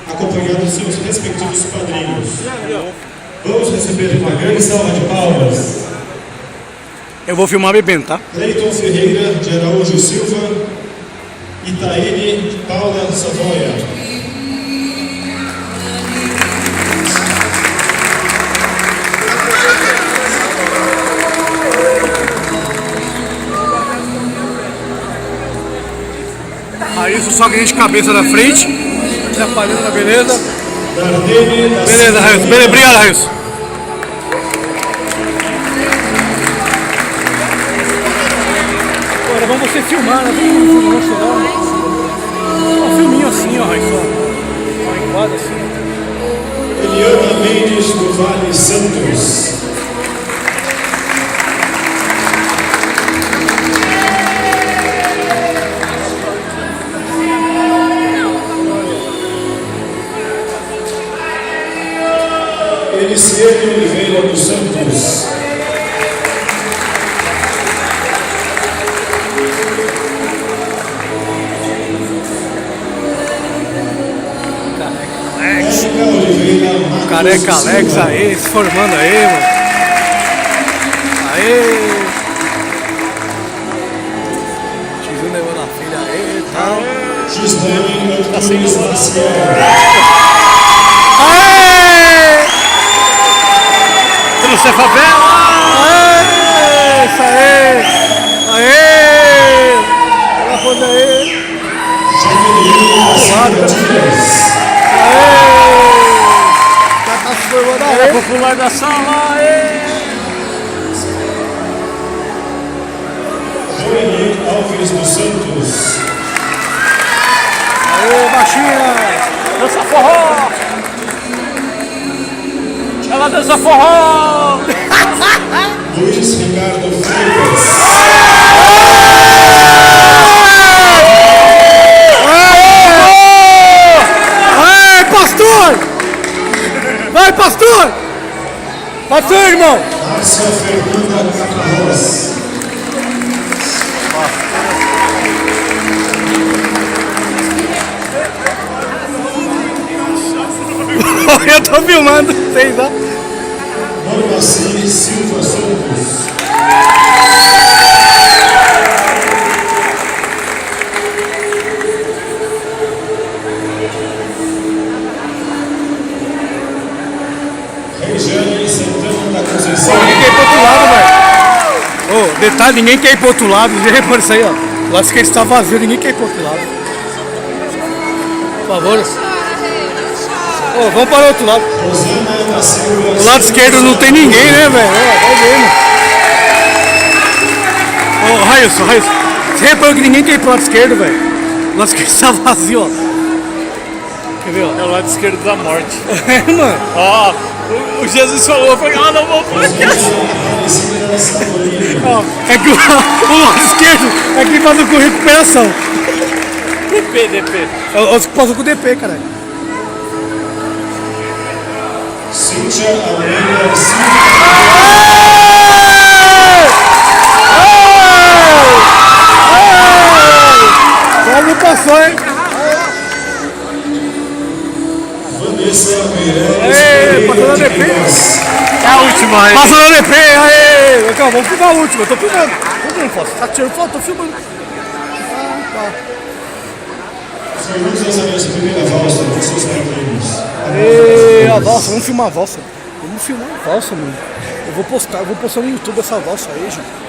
acompanhando seus respectivos padrinhos. Vamos receber uma grande salva de palmas. Eu vou filmar bebendo, tá? Cleiton Ferreira de Araújo Silva e Taine Paula Savoia. Aí isso só ganha de cabeça da frente, atrapalhando na beleza. Beleza, Railson. Beleza, obrigado, Railson. Agora vamos você filmar, né? Vamos filmar, um filminho assim, ó, Railson. Uma enquadra assim. Eliana Mendes do Vale Santos. Eliciene Oliveira dos Santos. Careca Alex aí, se formando aí, mano. Aê! Tizu levou na filha aí e tal. Tá sem aê! Trouxe a favela! Aê! Isso aí! Aê! Olha a foda aí! Era popular da sala, aê! Joeli Alves dos Santos. Aê, baixinha! Dança forró! Ela dança forró! Luiz Ricardo Freitas. Aê, pastor! Vai, pastor! Pastor, irmão! Márcia Fernanda Caparrós. Eu tô filmando, vocês, ó. Normaci Silva Santos. Regiane Santana da Conceição. Ninguém quer ir pro outro lado, velho. Ô, detalhe, ninguém quer ir pro outro lado. Já reparou isso aí, ó. O lado esquerdo está vazio, ninguém quer ir pro outro lado. Por favor. Ô, vamos para o outro lado. O lado esquerdo não tem ninguém, né, velho? Vai vendo. Ô, Railson. Você reparou que ninguém quer ir pro lado esquerdo, velho? O lado esquerdo está vazio, ó. Quer ver, ó? É o lado esquerdo da morte. É, mano. Ó, o Jesus falou, eu falei, ah, não vou por aqui. É que o lado esquerdo é quem faz com recuperação. DP. É os que passam com DP, caralho. Cíntia Almeida Silva. Não passou, hein? Vanessa Meirelles. Passou na DP. É a última aí. Passou na DP, aê! Calma, vamos filmar a última, eu tô filmando. Eu não posso, tá tirando foto, tô filmando. Vamos essa nossa primeira valsa com seus amigos. Aê, a valsa, vamos filmar a valsa. Vamos filmar a valsa, mano. Eu vou postar no YouTube essa valsa aí, gente.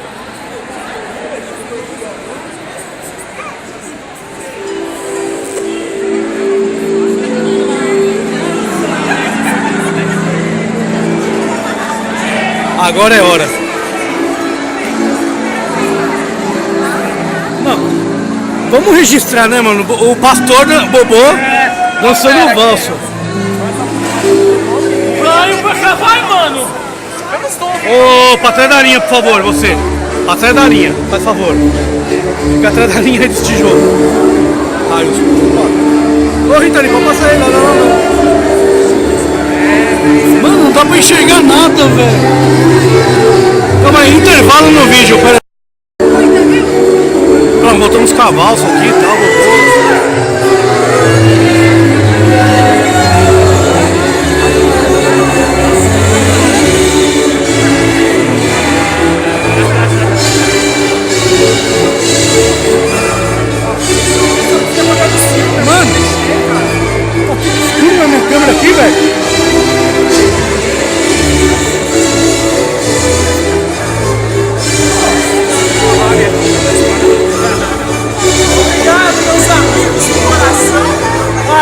Agora é hora. Não, vamos registrar, né, mano? O pastor Bobô dançando o valso. Vai, mano. Ô, pra trás da linha, por favor, você. Pra trás da linha, faz favor. Fica atrás da linha desse tijolo. Ai, ô, Ritani, pode passar aí, não. Mano, não dá pra enxergar nada, velho. Calma aí, intervalo no vídeo, pera aí. Pronto, botamos cavalos aqui e tal,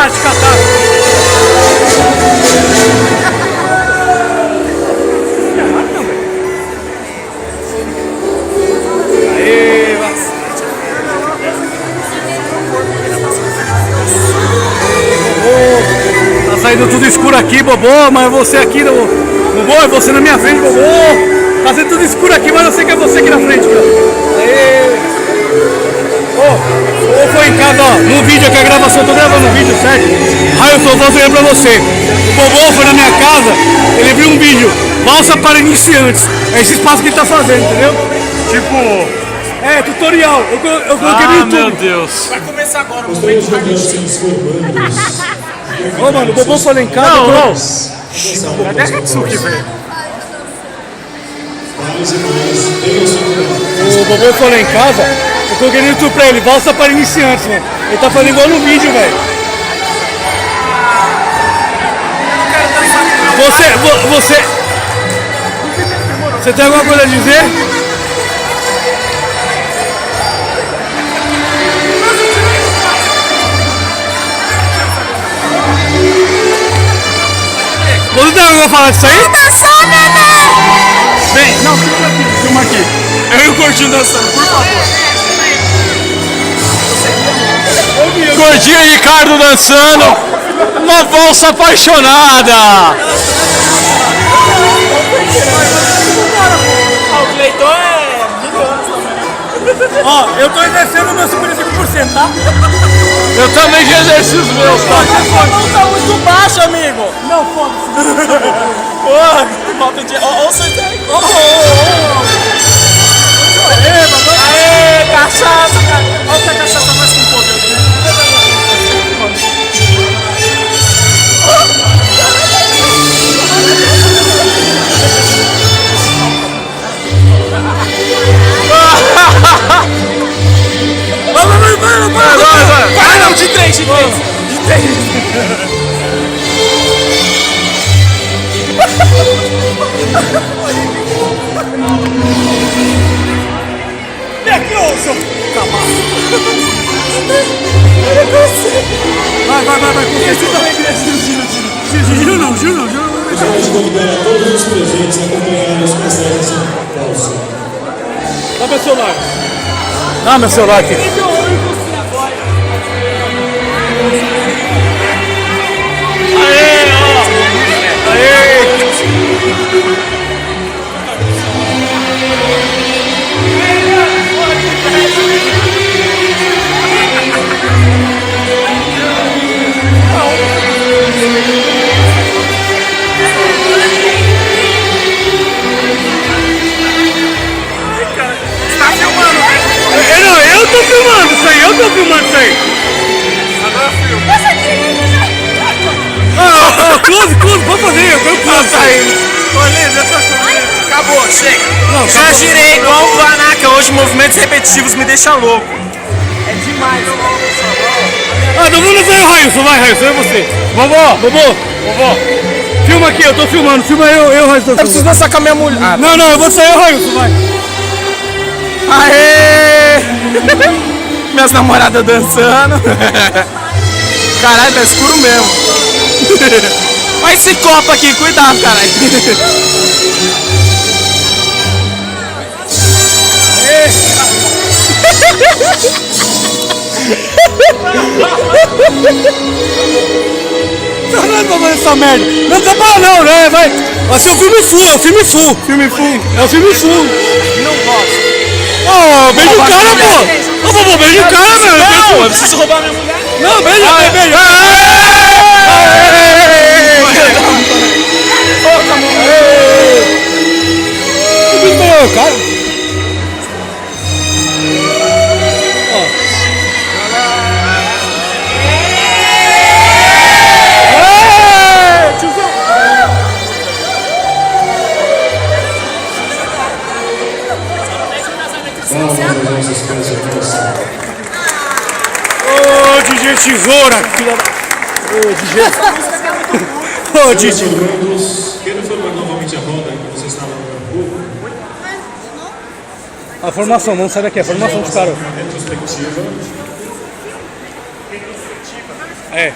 Catar, de Catar. Aê, tá saindo tudo escuro aqui, Bobô, mas você aqui no... Bobô, é você na minha frente, Bobô. Tá saindo tudo escuro aqui, mas eu sei que é você aqui na frente, cara. Aê. Ô, foi em casa, ó, no vídeo aqui, a gravação, tô gravando um vídeo, certo? Aí eu só mostrando pra você. O Bobô foi na minha casa, ele viu um vídeo, valsa para iniciantes. É esse espaço que ele tá fazendo, entendeu? Tipo... É, tutorial. Eu coloquei no YouTube. Meu Deus. Vai começar agora. Gostaria de jogar os formandos. Ô, mano, o Bobô foi lá em casa. Cadê a Katsuki, velho? Mais e mais. Tem o som O Bobô foi lá em casa, eu coloquei no YouTube pra ele, valsa para iniciantes, mano. Ele tá fazendo igual no vídeo, velho. Você tem alguma coisa a dizer? Você tem alguma coisa a falar disso aí? Vem, não, filma aqui. Eu e o Gordinho dançando, por favor. Gordinho e Ricardo dançando. Uma valsa apaixonada. O Cleiton é milhões também. Ó, eu tô exercendo meus 55%, tá? Eu também já exerci os meus, tá? A mão tá muito baixa, amigo. Não, foda-se. Ô, falta de... Ó, o sorteio. Aê, cachaça, cara. Olha o que a cachaça faz com o poder, né? Vai, não, de três. Vem aqui, ô, seu cabaço. Vai. Giro não. Gostaria de convidar a todos os presentes a acompanhar os pastéis dessa valsa. Dá meu celular. Dá meu celular aqui. Aê, ó. Aê. Tá filmando, Eu tô filmando isso aí. Agora filma. Close, pode fazer, eu quero close. Olha, dessa coisa. Acabou, chega. Não, Já girei igual o Panaca, hoje movimentos repetitivos me deixam louco. É demais. Então vamos sair o Railson, vai, Railson, é você. Bobô. Filma aqui, eu tô filmando, filma eu, Railson. Eu preciso dançar com a minha mulher. Ah, Não, eu vou sair o Railson, vai. aê! Minhas namoradas dançando. Caralho, tá escuro mesmo. Olha esse copo aqui, cuidado, caralho. Não é pra fazer essa merda. Não tá para não, né? Vai ser o filme full, É o filme full. Não gosto. Ô, beija o cara, pô. Ô, Bobô, beija o cara, meu. Eu preciso roubar minha mulher. Não, beija. Cara. Ô, DJ Tesoura, filha da... Ô, DJ. Quero informar novamente a roda que você estava no pouco. A formação, não sai daqui, a formação dos caras. Retrospectiva. É.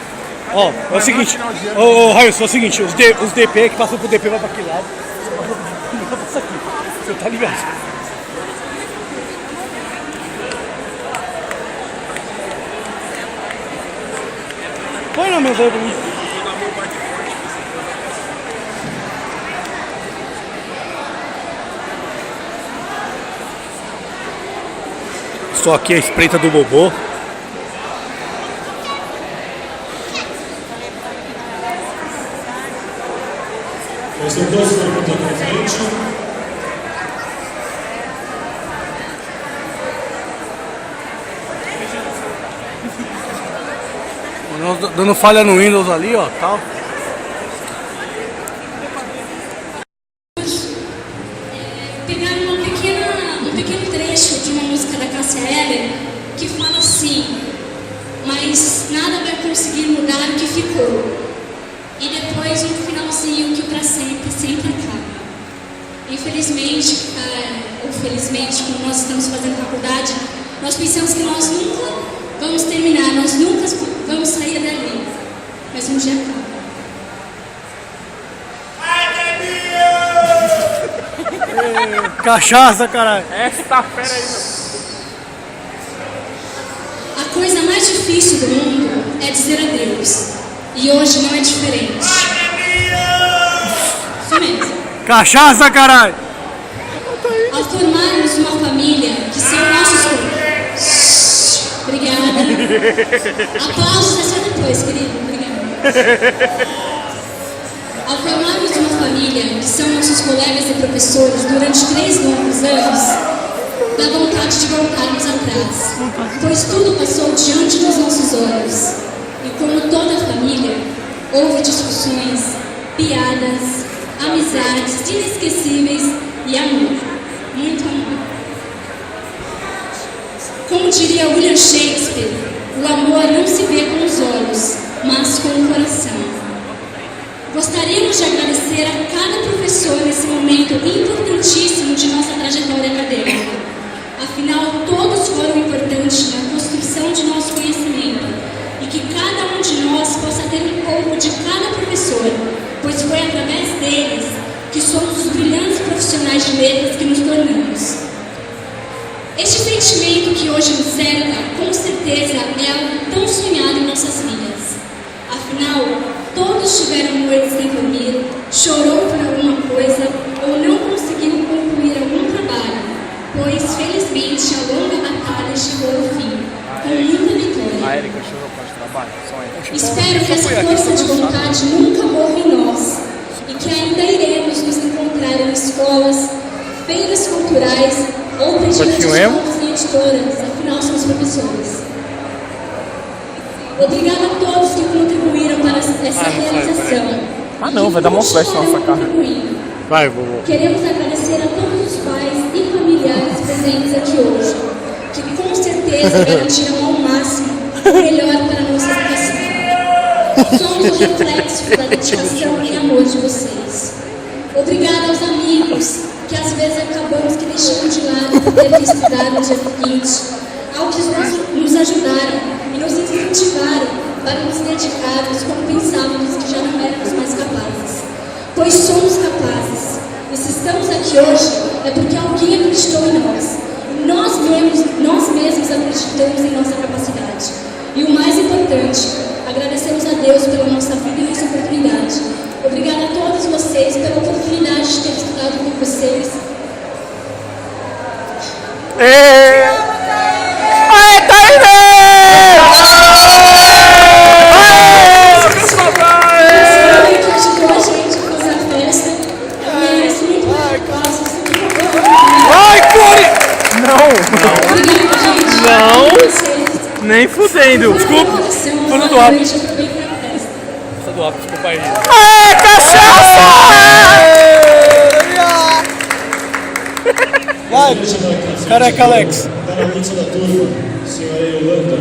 Ó, é o seguinte, ô Railson, é o seguinte, os DP que passam pro DP vai pra aquele lado, vai passar aqui, você tá ligado? Põe na mesa aí pra mim. Estou aqui à espreita do Bobô. Os idosos vão botar para frente. Dando falha no Windows ali, ó, tal. Pegaram um pequeno trecho de uma música da Cássia Eller que fala assim: mas nada vai conseguir mudar o que ficou. E depois um finalzinho que o pra sempre sempre acaba. Infelizmente, ou felizmente, como nós estamos fazendo faculdade, nós pensamos que nós nunca vamos terminar, nós nunca vamos sair dali. Mas um dia acaba. Cachaça, caralho. Essa tá fera aí, meu. A coisa mais difícil do mundo é dizer adeus. E hoje não é diferente. Isso mesmo. Cachaça, caralho. Ao formarmos uma família que são nossos... Obrigada. Aplausos é só depois, querido. Obrigada. Ao formarmos uma família que são nossos colegas e professores durante 3 longos anos, dá vontade de voltarmos atrás, pois tudo passou diante dos nossos olhos. E como toda família, houve discussões, piadas, amizades inesquecíveis e amor. Muito amor. Como diria William Shakespeare, o amor não se vê com os olhos, mas com o coração. Gostaríamos de agradecer a cada professor nesse momento importantíssimo de nossa trajetória acadêmica. Afinal, todos foram importantes na construção de nosso conhecimento e que cada um de nós possa ter um pouco de cada professor, pois foi através deles que somos os brilhantes profissionais de letras que nos tornamos. Este sentimento que hoje nos cerca, com certeza, é algo tão sonhado em nossas vidas. Afinal, todos tiveram noites sem dormir, chorou por alguma coisa ou não conseguiu concluir algum trabalho, pois, felizmente, a longa batalha chegou ao fim, com muita vitória. A Erika chorou por trabalho, sonho. Espero que essa força de vontade nunca morra em nós e que ainda iremos nos encontrar em escolas, feiras culturais ou prediletos em editoras, afinal somos professores. Obrigada a todos que contribuíram para essa realização. Não, vai dar uma flecha na nossa cara. Vai, vovô. Queremos agradecer a todos os pais e familiares presentes aqui hoje, que com certeza garantiram ao máximo o melhor para a nossa educação. Somos o reflexo da dedicação e amor de vocês. Obrigada aos amigos, que às vezes acabamos que deixando de lado por ter que estudar no dia seguinte, aos que nos ajudaram e nos incentivaram para nos dedicarmos quando pensávamos que já não éramos mais capazes. Pois somos capazes. E se estamos aqui hoje, é porque alguém acreditou em nós. E nós mesmos acreditamos em nossa capacidade. E o mais importante, agradecemos a Deus pela nossa vida e nossa oportunidade. Obrigada a todos vocês pela oportunidade de ter estudado com vocês. Nem fudendo. Desculpa. Tô do ar. Tô do ar, desculpa aí. Aê, cachaça! Vai, careca Alex. Está na pizza da turma, senhora Yolanda.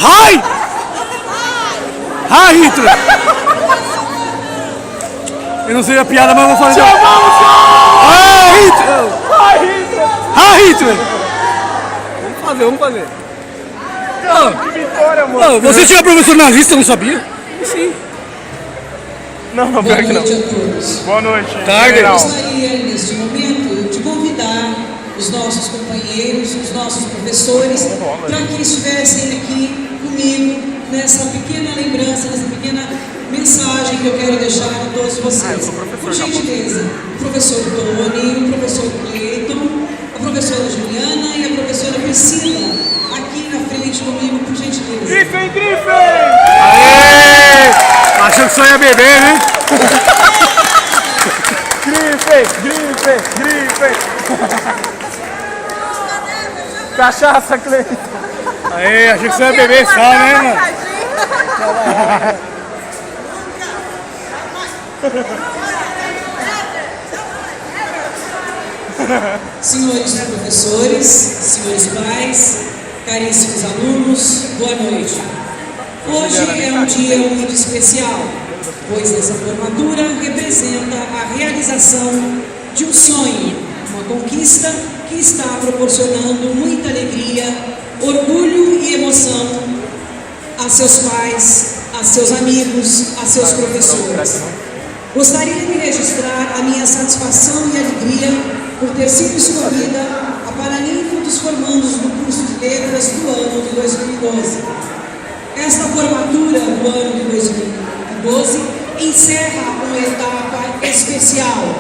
Hi! Hi, Hitler! Eu não sei a piada, mas eu vou fazer. Hi, Hitler! Hi, Hitler! vamos fazer. Não, Vitória, amor. não, você tinha professor nazista, não sabia? Sim. Não, pior que não. Boa noite a todos. Boa noite. Tarde. General. Gostaria, neste momento, de convidar os nossos companheiros, os nossos professores, para que estivessem aqui comigo nessa pequena lembrança, nessa pequena mensagem que eu quero deixar a todos vocês. Por gentileza, o professor Tony, o professor Cleiton, a professora Juliana e a professora Priscila, aqui na frente comigo, por gentileza. Griffin, Griffin! Aê! Achou que só ia beber, né? Griffin, Griffin, Griffin! Cachaça, Cleiton! Aê, achei que só ia beber sal, né, mano? Senhores professores, senhores pais, caríssimos alunos, boa noite. Hoje é um dia muito especial, pois essa formatura representa a realização de um sonho, uma conquista que está proporcionando muita alegria, orgulho e emoção a seus pais, a seus amigos, a seus professores. Gostaria de registrar a minha satisfação e alegria por ter sido escolhida a paraninfo dos formandos do curso de letras do ano de 2012. Esta formatura do ano de 2012 encerra uma etapa especial,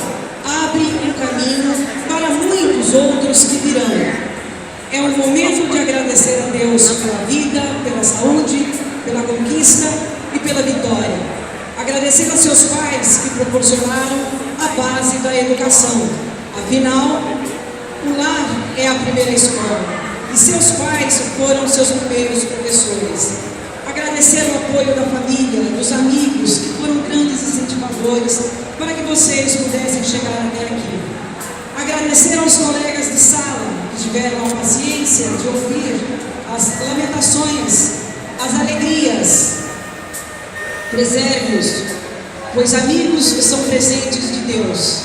abre um caminho para muitos outros que virão. É um momento de agradecer a Deus pela vida, pela saúde, pela conquista e pela vitória. Agradecer a seus pais que proporcionaram a base da educação. Afinal, o lar é a primeira escola e seus pais foram seus primeiros professores. Agradecer o apoio da família, dos amigos que foram grandes incentivadores para que vocês pudessem chegar até aqui. Agradecer aos colegas de sala que tiveram a paciência de ouvir as lamentações, as alegrias. Preserve-os, pois amigos são presentes de Deus.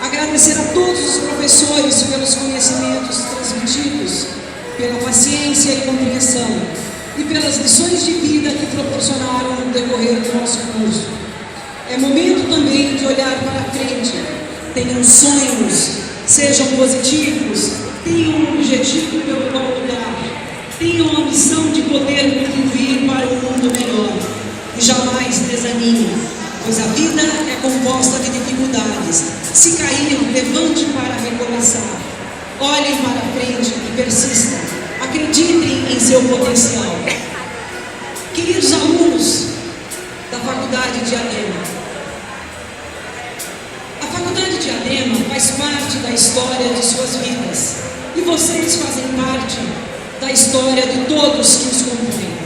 Agradecer a todos os professores pelos conhecimentos transmitidos, pela paciência e compreensão e pelas lições de vida que proporcionaram no decorrer do nosso curso. É momento também de olhar para frente. Tenham sonhos, sejam positivos, tenham um objetivo pelo qual lutar, tenham a missão de poder contribuir para um mundo melhor. E jamais desanime, pois a vida é composta de dificuldades. Se cair, levante para recomeçar. Olhem para frente e persistam. Acreditem em seu potencial. Queridos alunos da Faculdade de Adema, a Faculdade de Adema faz parte da história de suas vidas e vocês fazem parte da história de todos que os compõem.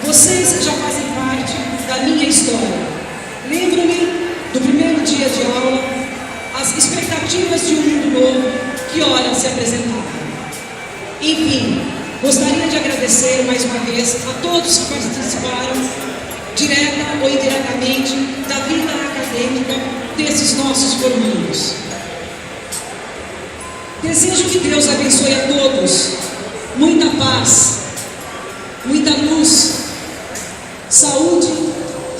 Vocês já fazem parte da minha história. Lembro-me do primeiro dia de aula, as expectativas de um mundo novo que ora se apresentava. Enfim, gostaria de agradecer mais uma vez a todos que participaram, direta ou indiretamente, da vida acadêmica desses nossos formandos. Desejo que Deus abençoe a todos, muita paz, muita luz, saúde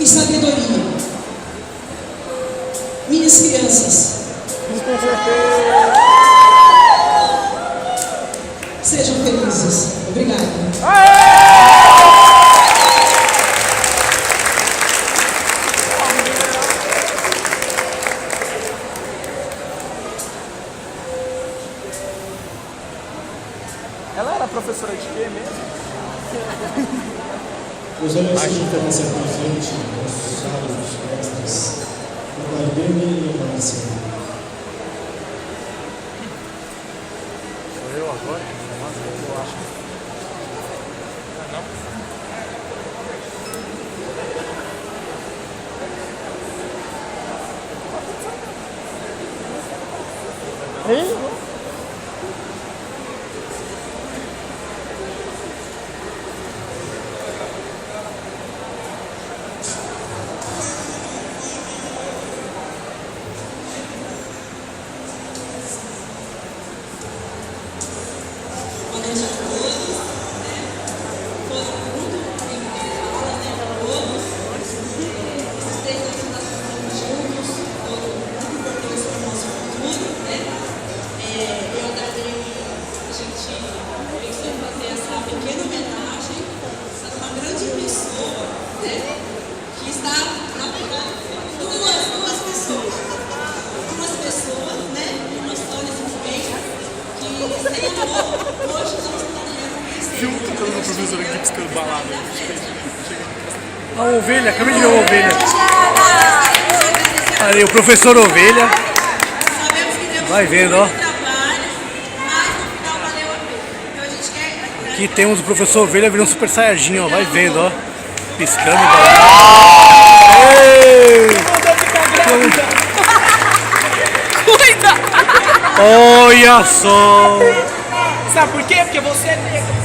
e sabedoria. Minhas crianças, sejam felizes. Obrigada. Ela era professora de quê mesmo? Os olhos se presente, nossos sábios, mestres, o Guardeme e o Marcelo. Sou eu agora? Nossa, eu acho. Não? Hein? pensou em fazer essa pequena homenagem a uma grande pessoa, né? Que está, na verdade, duas pessoas. Duas pessoas, né? Uma só nesse momento, que sem amor, hoje não estaria Filma tocando no professor aqui piscando balada. A ovelha, acabei de ver uma ovelha. Ali, o professor Ovelha. Vai vendo, ó. Aqui temos o professor Ovelha virando Super Saiyajin, ó. Vai vendo, ó. Piscando, galera. Olha só. Sabe por quê? Porque você é negro.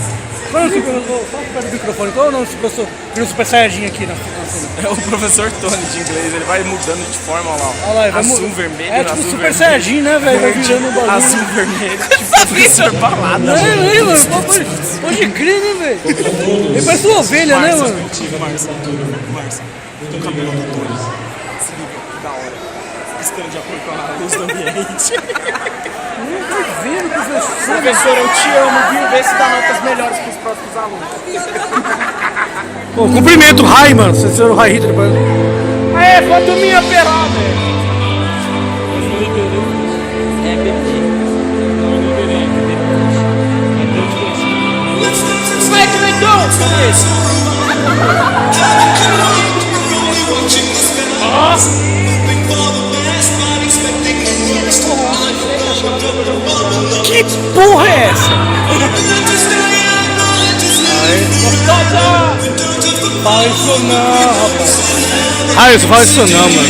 Qual é o nome do microfone? Qual é o nome do professor? Virou Super Saiyajin aqui na cena. É o professor Tony de inglês, ele vai mudando de forma lá. Olha lá, ele vai azul, mudando. vermelho, É tipo azul, Super vermelho. Saiyajin, né, velho? Vai virando um bagulho. Azul, vermelho, tipo professor balada. É, mano. Pode crer, né, velho? Ele parece uma ovelha, né, mano? Márcia, o cabelo do Tony. Se liga, que da hora. Piscando de acordo com a luz do ambiente. Tá vendo, professor? Professor, eu te amo, viu? Vê se dá notas melhores para os próximos alunos. Pô, cumprimento o Rai, mano. Você era o Rai Hitler. Aê, foto minha, pelada. Como é que eu dou? Que porra é essa? Fala isso não, rapaz. Ah, isso fala isso não, mano.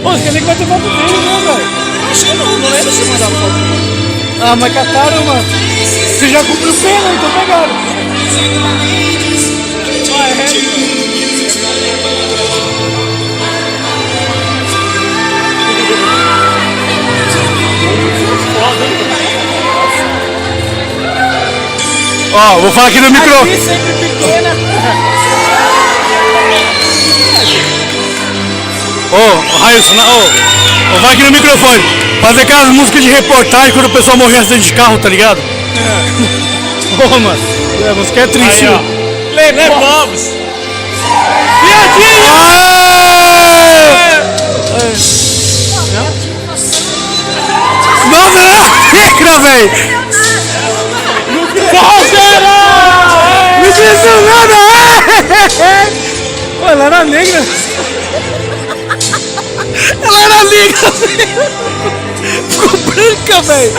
Pô, você quer nem que vai ter foto dele, né, velho? Acho que não lembro se mandar foto. Ah, mas cataram, mano. Você já cumpriu pena, então pegaram. Ah, é? Ó, vou falar aqui no microfone. Sempre pequena. Ô, Railson, vou falar aqui no microfone. Fazer aquelas músicas de reportagem quando o pessoal morre em acidente de carro, tá ligado? Ô, mano, a música é triste. Aí, ó. Levamos. Piadinha! Nossa, negra, velho! Não disse nada! Pô, ela era negra! Ela era negra, velho! Ficou branca, velho!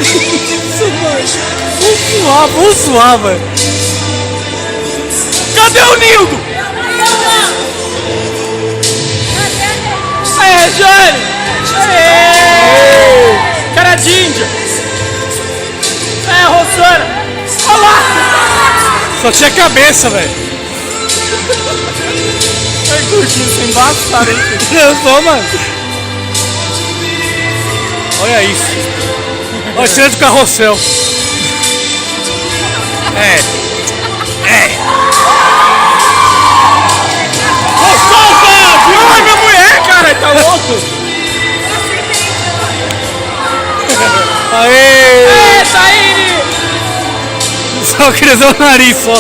Isso, mano! Vamos suar, velho! Cadê o Nildo? Aê, Rejane! Aê! Cara de índia! É, Rosana! Olha lá! Só tinha cabeça, velho! Ai, curtindo, sem embaçado, hein? Eu sou, mano! Olha isso! Olha, cena do carrossel! Ai, minha mulher, cara, tá louco? Aê! Aê, Taíne! Só cresceu o nariz, só!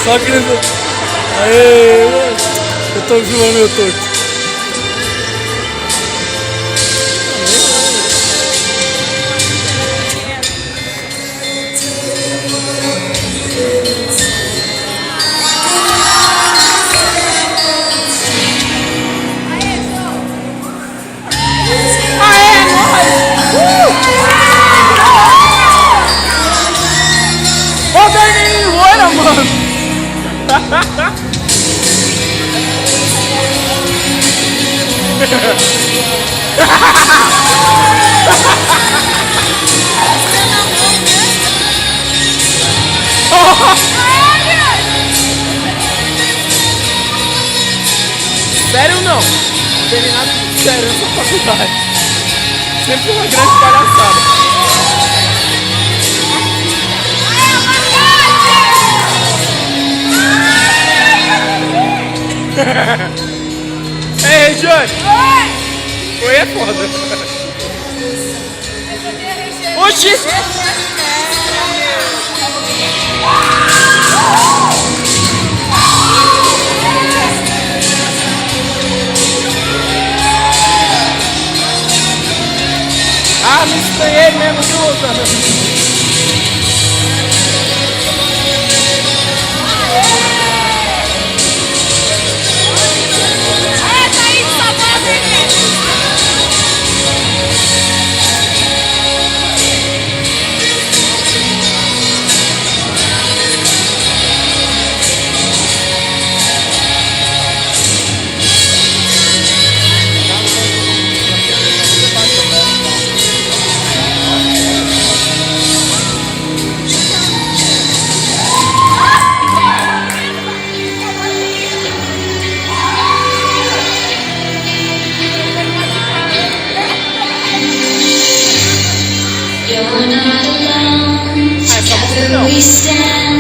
Só cresceu... Aê! Eu tô filmando meu torto! Ô, Carlinhos, olha, mano! Sério não? Não tem nada de sério nessa faculdade. Sempre uma grande palhaçada. Ei, Jane! Oi, é foda. Oxi! Ah, me estranhei mesmo, Duda.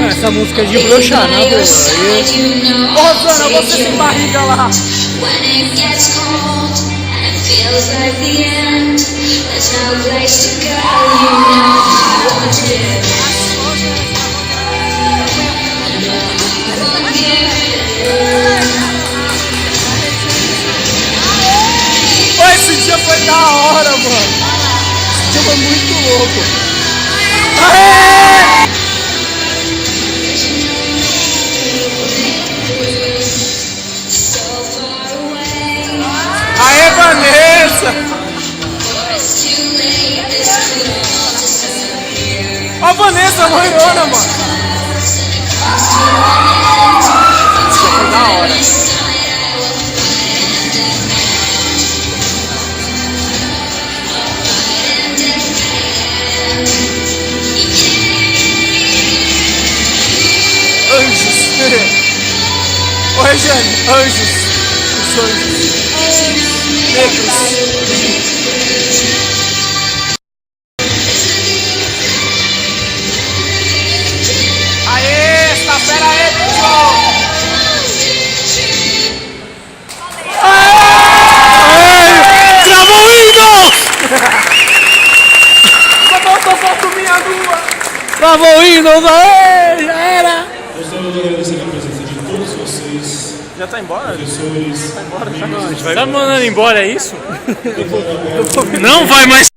Essa música é de broxar, né, boa? Ô, Rosana, você sem barriga lá. When it gets cold and it feels like the end, there's no place to go, you know I won't give. Ô, esse dia foi da hora, mano. Esse dia foi muito louco. Aê! Aê, Vanessa! Ó, a Vanessa, loirona, mano. Isso foi da hora. Anjos. Oi, Jane. Anjos. Os anjos. Negros. Aê, essa fera aí, pessoal. Travou o hino! Só faltou foto minha nua. Travou o hino! Aê, já era! Gostaria de agradecer a presença de todos vocês, Já tá embora? professores, Tá mandando embora, é isso? Não vai mais.